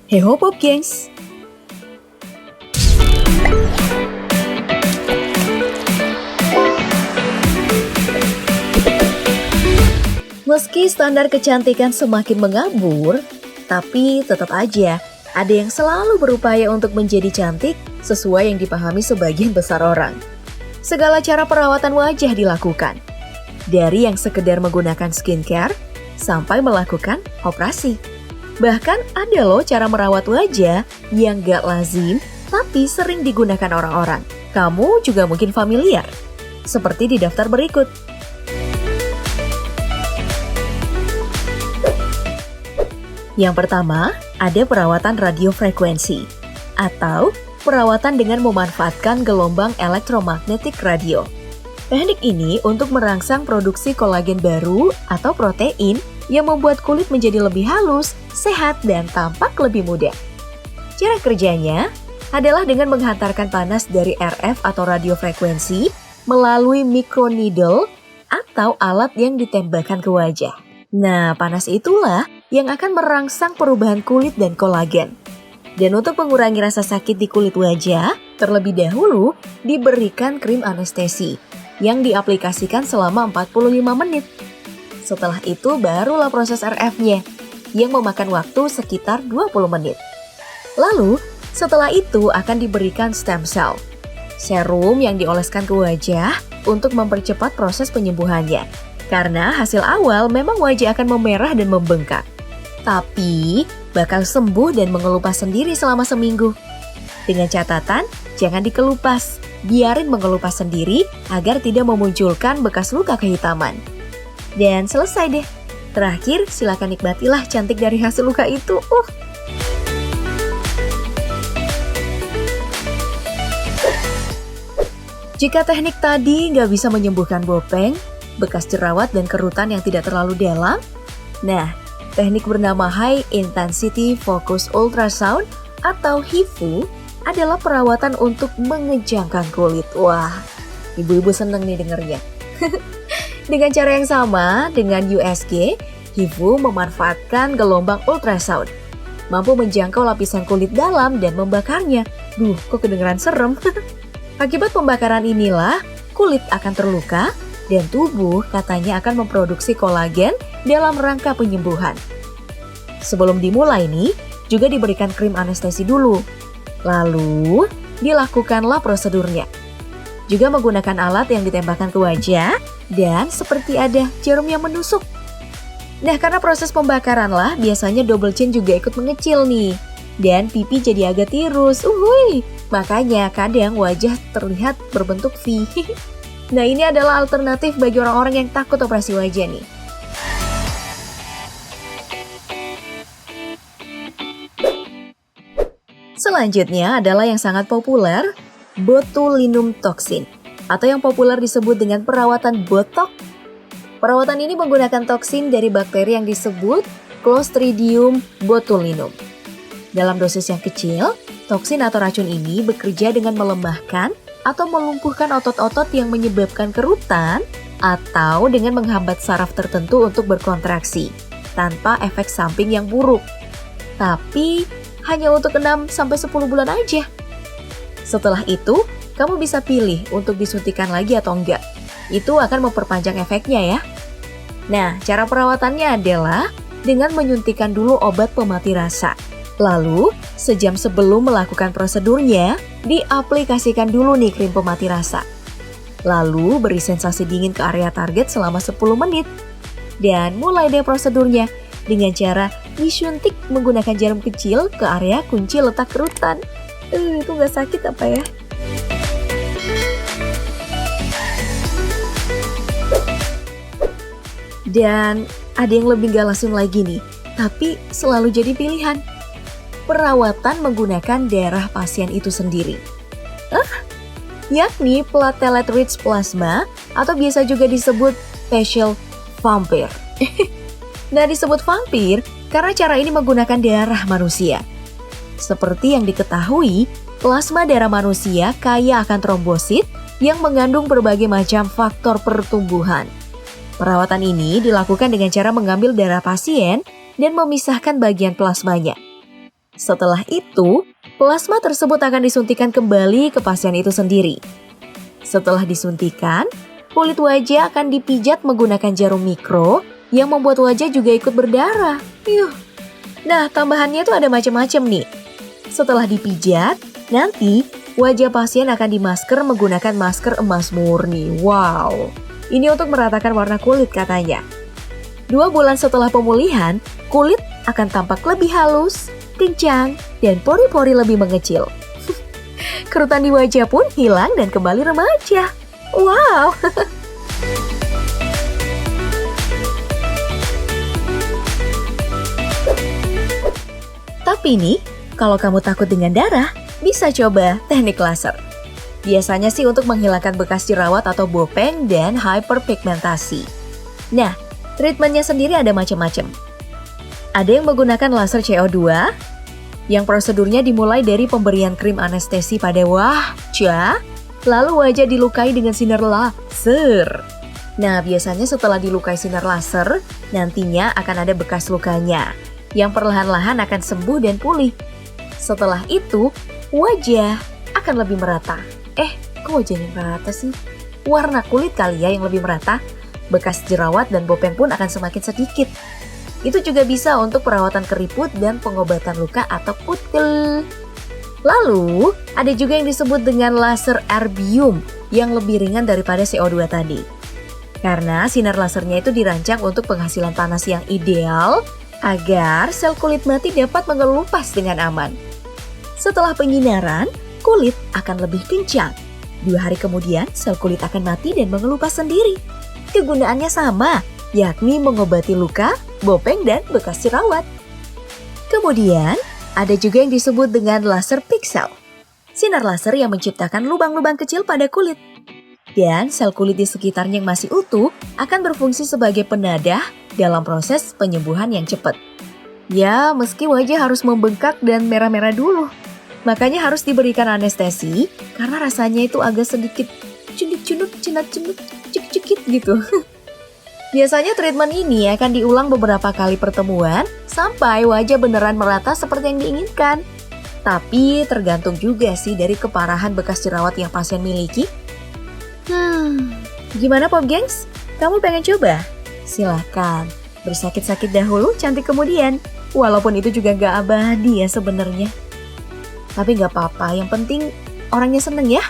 Heho Pop Gengs! Meski standar kecantikan semakin mengabur, tapi tetap aja ada yang selalu berupaya untuk menjadi cantik sesuai yang dipahami sebagian besar orang. Segala cara perawatan wajah dilakukan, dari yang sekedar menggunakan skincare sampai melakukan operasi. Bahkan ada loh cara merawat wajah yang gak lazim tapi sering digunakan orang-orang. Kamu juga mungkin familiar, seperti di daftar berikut. Yang pertama, ada perawatan radiofrekuensi atau perawatan dengan memanfaatkan gelombang elektromagnetik radio. Teknik ini untuk merangsang produksi kolagen baru atau protein yang membuat kulit menjadi lebih halus, sehat, dan tampak lebih muda. Cara kerjanya adalah dengan menghantarkan panas dari RF atau radiofrekuensi melalui microneedle atau alat yang ditembakkan ke wajah. Nah, panas itulah yang akan merangsang perubahan kulit dan kolagen. Dan untuk mengurangi rasa sakit di kulit wajah, terlebih dahulu diberikan krim anestesi yang diaplikasikan selama 45 menit. Setelah itu barulah proses RF-nya yang memakan waktu sekitar 20 menit. Lalu setelah itu akan diberikan stem cell, serum yang dioleskan ke wajah untuk mempercepat proses penyembuhannya. Karena hasil awal memang wajah akan memerah dan membengkak, tapi bakal sembuh dan mengelupas sendiri selama seminggu. Dengan catatan, jangan dikelupas, biarin mengelupas sendiri agar tidak memunculkan bekas luka kehitaman. Dan selesai deh. Terakhir, silakan nikmatilah cantik dari hasil luka itu. Jika teknik tadi nggak bisa menyembuhkan bopeng, bekas jerawat dan kerutan yang tidak terlalu dalam, nah, teknik bernama High Intensity Focus Ultrasound atau HIFU adalah perawatan untuk mengejangkan kulit. Wah, ibu-ibu seneng nih dengernya. Dengan cara yang sama dengan USG, HIFU memanfaatkan gelombang ultrasound, mampu menjangkau lapisan kulit dalam dan membakarnya. Duh, kok kedengeran serem. Akibat pembakaran inilah, kulit akan terluka dan tubuh katanya akan memproduksi kolagen dalam rangka penyembuhan. Sebelum dimulai nih, juga diberikan krim anestesi dulu. Lalu, dilakukanlah prosedurnya. Juga menggunakan alat yang ditembakkan ke wajah dan seperti ada jarum yang menusuk. Nah, karena proses pembakaran lah, biasanya double chin juga ikut mengecil nih. Dan pipi jadi agak tirus. Makanya kadang wajah terlihat berbentuk V. Nah, ini adalah alternatif bagi orang-orang yang takut operasi wajah nih. Selanjutnya adalah yang sangat populer, botulinum toxin, atau yang populer disebut dengan perawatan botok. Perawatan ini menggunakan toksin dari bakteri yang disebut Clostridium botulinum. Dalam dosis yang kecil, toksin atau racun ini bekerja dengan melemahkan atau melumpuhkan otot-otot yang menyebabkan kerutan atau dengan menghambat saraf tertentu untuk berkontraksi tanpa efek samping yang buruk. Tapi hanya untuk 6-10 bulan aja. Setelah itu, kamu bisa pilih untuk disuntikan lagi atau enggak. Itu akan memperpanjang efeknya ya. Nah, cara perawatannya adalah dengan menyuntikkan dulu obat pemati rasa. Lalu, sejam sebelum melakukan prosedurnya, diaplikasikan dulu nih krim pemati rasa. Lalu, beri sensasi dingin ke area target selama 10 menit. Dan mulai deh prosedurnya dengan cara disuntik menggunakan jarum kecil ke area kunci letak kerutan. Itu gak sakit apa ya? Dan ada yang lebih gak lazim lagi nih, tapi selalu jadi pilihan. Perawatan menggunakan darah pasien itu sendiri. Yakni platelet-rich plasma atau biasa juga disebut facial vampire. Nah, disebut vampir karena cara ini menggunakan darah manusia. Seperti yang diketahui, plasma darah manusia kaya akan trombosit yang mengandung berbagai macam faktor pertumbuhan. Perawatan ini dilakukan dengan cara mengambil darah pasien dan memisahkan bagian plasmanya. Setelah itu, plasma tersebut akan disuntikan kembali ke pasien itu sendiri. Setelah disuntikan, kulit wajah akan dipijat menggunakan jarum mikro yang membuat wajah juga ikut berdarah. Nah, tambahannya tuh ada macam-macam nih. Setelah dipijat, nanti wajah pasien akan dimasker menggunakan masker emas murni. Wow, ini untuk meratakan warna kulit katanya. 2 bulan setelah pemulihan, kulit akan tampak lebih halus, kencang, dan pori-pori lebih mengecil. Kerutan di wajah pun hilang dan kembali remaja. Wow! Tapi nih, kalau kamu takut dengan darah, bisa coba teknik laser. Biasanya sih untuk menghilangkan bekas jerawat atau bopeng dan hyperpigmentasi. Nah, treatmentnya sendiri ada macam-macam. Ada yang menggunakan laser CO2, yang prosedurnya dimulai dari pemberian krim anestesi pada wajah, lalu wajah dilukai dengan sinar laser. Nah, biasanya setelah dilukai sinar laser, nantinya akan ada bekas lukanya, yang perlahan-lahan akan sembuh dan pulih. Setelah itu, wajah akan lebih merata. Kok wajahnya merata sih? Warna kulit kali ya yang lebih merata. Bekas jerawat dan bopeng pun akan semakin sedikit. Itu juga bisa untuk perawatan keriput dan pengobatan luka atau putel. Lalu, ada juga yang disebut dengan laser erbium yang lebih ringan daripada CO2 tadi. Karena sinar lasernya itu dirancang untuk penghasilan panas yang ideal agar sel kulit mati dapat mengelupas dengan aman. Setelah penyinaran, kulit akan lebih kencang. 2 hari kemudian, sel kulit akan mati dan mengelupas sendiri. Kegunaannya sama, yakni mengobati luka, bopeng, dan bekas jerawat. Kemudian, ada juga yang disebut dengan laser pixel. Sinar laser yang menciptakan lubang-lubang kecil pada kulit. Dan sel kulit di sekitarnya yang masih utuh akan berfungsi sebagai penadah dalam proses penyembuhan yang cepat. Ya, meski wajah harus membengkak dan merah-merah dulu. Makanya harus diberikan anestesi karena rasanya itu agak sedikit cunduk-cunduk, cenat-cunduk, cekit-cekit gitu. Biasanya treatment ini akan diulang beberapa kali pertemuan sampai wajah beneran merata seperti yang diinginkan. Tapi tergantung juga sih dari keparahan bekas jerawat yang pasien miliki. Gimana Pop Gengs? Kamu pengen coba? Silahkan, bersakit-sakit dahulu, cantik kemudian. Walaupun itu juga gak abadi ya sebenarnya. Tapi gak apa-apa, yang penting orangnya seneng ya.